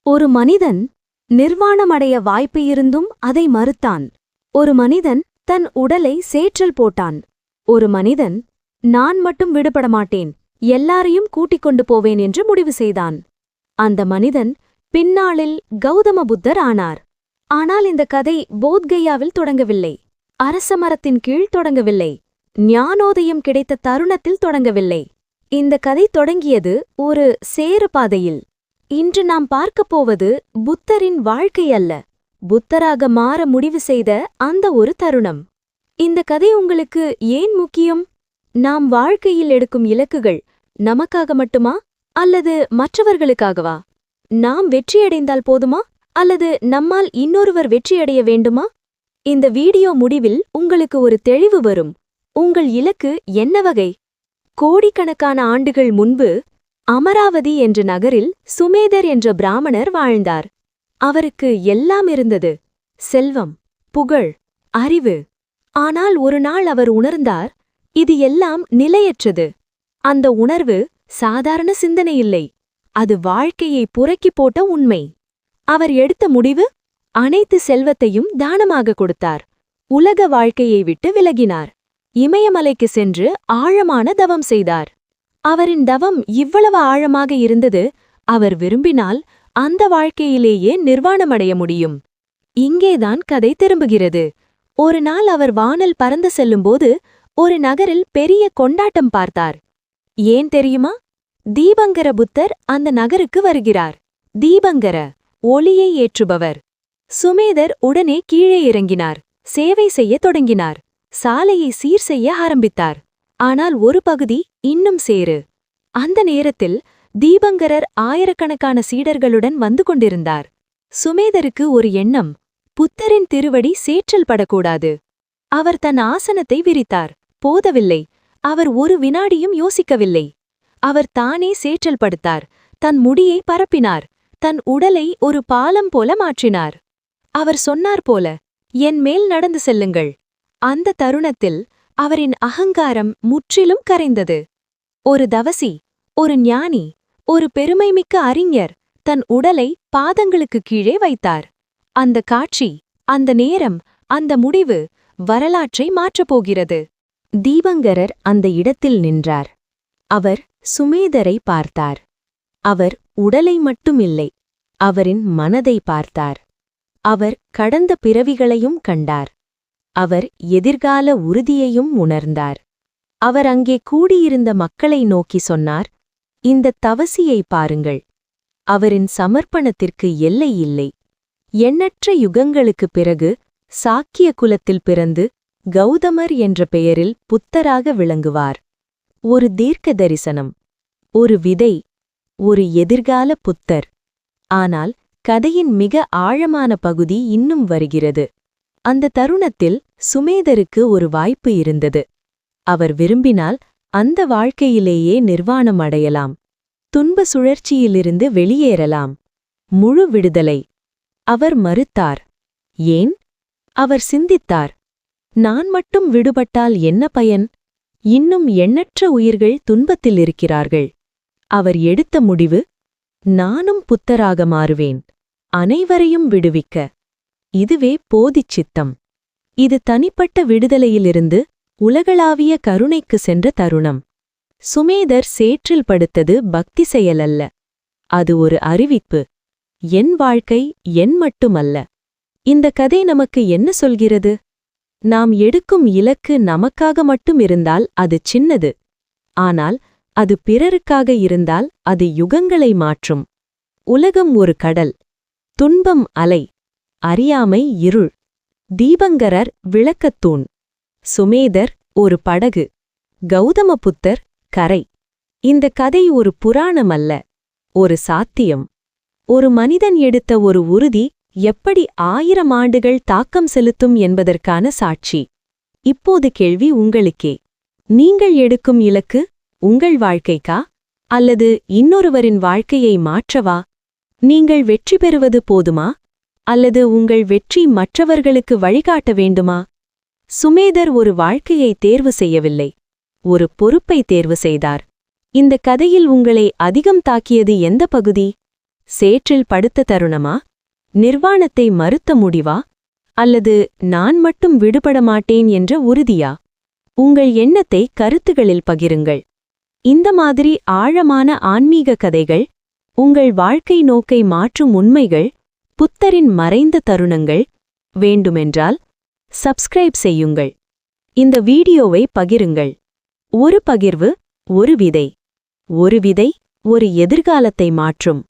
ஒரு மனிதன் நிர்வாணமடைய வாய்ப்பு இருந்தும் அதை மறுத்தான். ஒரு மனிதன் தன் உடலை சேற்றில் போட்டான். ஒரு மனிதன் நான் மட்டும் விடுபட மாட்டேன், எல்லாரையும் கூட்டிக் கொண்டு போவேன் என்று முடிவு செய்தான். அந்த மனிதன் பின்னாளில் கௌதம புத்தர் ஆனார். ஆனால் இந்த கதை போத்கயாவில் தொடங்கவில்லை, அரசமரத்தின் கீழ் தொடங்கவில்லை, ஞானோதயம் கிடைத்த தருணத்தில் தொடங்கவில்லை. இந்த கதை தொடங்கியது ஒரு சேறு பாதையில். இன்று நாம் பார்க்கப் போவது புத்தரின் வாழ்க்கை அல்ல, புத்தராக மாற முடிவு செய்த அந்த ஒரு தருணம். இந்த கதை உங்களுக்கு ஏன் முக்கியம்? நாம் வாழ்க்கையில் எடுக்கும் இலக்குகள் நமக்காக மட்டுமா அல்லது மற்றவர்களுக்காகவா? நாம் வெற்றியடைந்தால் போதுமா அல்லது நம்மால் இன்னொருவர் வெற்றியடைய வேண்டுமா? இந்த வீடியோ முடிவில் உங்களுக்கு ஒரு தெளிவு வரும். உங்கள் இலக்கு என்ன வகை? கோடிக்கணக்கான ஆண்டுகள் முன்பு அமராவதி என்ற நகரில் சுமேதர் என்ற பிராமணர் வாழ்ந்தார். அவருக்கு எல்லாம் இருந்தது, செல்வம், புகழ், அறிவு. ஆனால் ஒரு நாள் அவர் உணர்ந்தார், இது எல்லாம் நிலையற்றது. அந்த உணர்வு சாதாரண சிந்தனையில்லை, அது வாழ்க்கையை புரக்கிப் போட்ட உண்மை. அவர் எடுத்த முடிவு, அனைத்து செல்வத்தையும் தானமாக கொடுத்தார். உலக வாழ்க்கையை விட்டு விலகினார். இமயமலைக்கு சென்று ஆழமான தவம் செய்தார். அவரின் தவம் இவ்வளவு ஆழமாக இருந்தது, அவர் விரும்பினால் அந்த வாழ்க்கையிலேயே நிர்வாணமடைய முடியும். இங்கேதான் கதை திரும்புகிறது. ஒரு நாள் அவர் வானில் பறந்து செல்லும்போது ஒரு நகரில் பெரிய கொண்டாட்டம் பார்த்தார். ஏன் தெரியுமா? தீபங்கர புத்தர் அந்த நகருக்கு வருகிறார். தீபங்கர, ஒளியை ஏற்றுபவர். சுமேதர் உடனே கீழே இறங்கினார், சேவை செய்யத் தொடங்கினார், சாலையை சீர் செய்ய ஆரம்பித்தார். ஆனால் ஒரு பகுதி இன்னும் சேறு. அந்த நேரத்தில் தீபங்கரர் ஆயிரக்கணக்கான சீடர்களுடன் வந்து கொண்டிருந்தார். சுமேதருக்கு ஒரு எண்ணம், புத்தரின் திருவடி சேற்றில் படக்கூடாது. அவர் தன் ஆசனத்தை விரித்தார். போதவில்லை, அவர் ஒரு வினாடியும் யோசிக்கவில்லை. அவர் தானே சேற்றில் படுத்தார், தன் முடியை பரப்பினார், தன் உடலை ஒரு பாலம் போல மாற்றினார். அவர் சொன்னார் போல, என் மேல் நடந்து செல்லுங்கள். அந்த தருணத்தில் அவரின் அகங்காரம் முற்றிலும் கரைந்தது. ஒரு தவசி, ஒரு ஞானி, ஒரு பெருமைமிக்க அறிஞர் தன் உடலை பாதங்களுக்கு கீழே வைத்தார். அந்த காட்சி, அந்த நேரம், அந்த முடிவு வரலாற்றை மாற்றப்போகிறது. தீபங்கரர் அந்த இடத்தில் நின்றார். அவர் சுமேதரை பார்த்தார். அவர் உடலை மட்டுமில்லை, அவரின் மனதை பார்த்தார். அவர் கடந்த பிறவிகளையும் கண்டார். அவர் எதிர்கால உறுதியையும் உணர்ந்தார். அவர் அங்கே கூடியிருந்த மக்களை நோக்கி சொன்னார், இந்த தவசியை பாருங்கள். அவரின் சமர்ப்பணத்திற்கு எல்லை இல்லை. எண்ணற்ற யுகங்களுக்குப் பிறகு சாக்கிய குலத்தில் பிறந்து கௌதமர் என்ற பெயரில் புத்தராக விளங்குவார். ஒரு தீர்க்க தரிசனம், ஒரு விதை, ஒரு எதிர்கால புத்தர். ஆனால் கதையின் மிக ஆழமான பகுதி இன்னும் வருகிறது. அந்த தருணத்தில் சுமேதருக்கு ஒரு வாய்ப்பு இருந்தது. அவர் விரும்பினால் அந்த வாழ்க்கையிலேயே நிர்வாணம் அடையலாம், துன்ப சுழற்சியிலிருந்து வெளியேறலாம், முழு விடுதலை. அவர் மறுத்தார். ஏன்? அவர் சிந்தித்தார், நான் மட்டும் விடுபட்டால் என்ன பயன்? இன்னும் எண்ணற்ற உயிர்கள் துன்பத்தில் இருக்கிறார்கள். அவர் எடுத்த முடிவு, நானும் புத்தராக மாறுவேன், அனைவரையும் விடுவிக்க. இதுவே போதிச்சித்தம். இது தனிப்பட்ட விடுதலையிலிருந்து உலகளாவிய கருணைக்கு சென்ற தருணம். சுமேதர் சேற்றில் படுத்தது பக்தி செயலல்ல, அது ஒரு அறிவிப்பு. என் வாழ்க்கை என் மட்டுமல்ல. இந்த கதை நமக்கு என்ன சொல்கிறது? நாம் எடுக்கும் இலக்கு நமக்காக மட்டும் இருந்தால் அது சின்னது. ஆனால் அது பிறருக்காக இருந்தால் அது யுகங்களை மாற்றும். உலகம் ஒரு கடல், துன்பம் அலை, அறியாமை இருள். தீபங்கரர் விளக்கத்தூண், சுமேதர் ஒரு படகு, கௌதம புத்தர் கரை. இந்த கதை ஒரு புராணம் அல்ல, ஒரு சாத்தியம். ஒரு மனிதன் எடுத்த ஒரு உறுதி எப்படி 1000 ஆண்டுகள் தாக்கம் செலுத்தும் என்பதற்கான சாட்சி. இப்போது கேள்வி உங்களுக்கே. நீங்கள் எடுக்கும் இலக்கு உங்கள் வாழ்க்கைக்கா அல்லது இன்னொருவரின் வாழ்க்கையை மாற்றவா? நீங்கள் வெற்றி பெறுவது போதுமா அல்லது உங்கள் வெற்றி மற்றவர்களுக்கு வழிகாட்ட வேண்டுமா? சுமேதர் ஒரு வாழ்க்கையை தேர்வு செய்யவில்லை, ஒரு பொறுப்பை தேர்வு செய்தார். இந்த கதையில் உங்களை அதிகம் தாக்கியது எந்த பகுதி? சேற்றில் படுத்த தருணமா, நிர்வாணத்தை மறுத்த முடிவா, அல்லது நான் மட்டும் விடுபட மாட்டேன் என்ற உறுதியா? உங்கள் எண்ணத்தை கருத்துகளில் பகிருங்கள். இந்த மாதிரி ஆழமான ஆன்மீக கதைகள், உங்கள் வாழ்க்கை நோக்கை மாற்றும் உண்மைகள், புத்தரின் மறைந்த தருணங்கள் வேண்டுமென்றால் சப்ஸ்கிரைப் செய்யுங்கள். இந்த வீடியோவை பகிருங்கள். ஒரு பகிர்வு ஒரு விதை. ஒரு விதை ஒரு எதிர்காலத்தை மாற்றும்.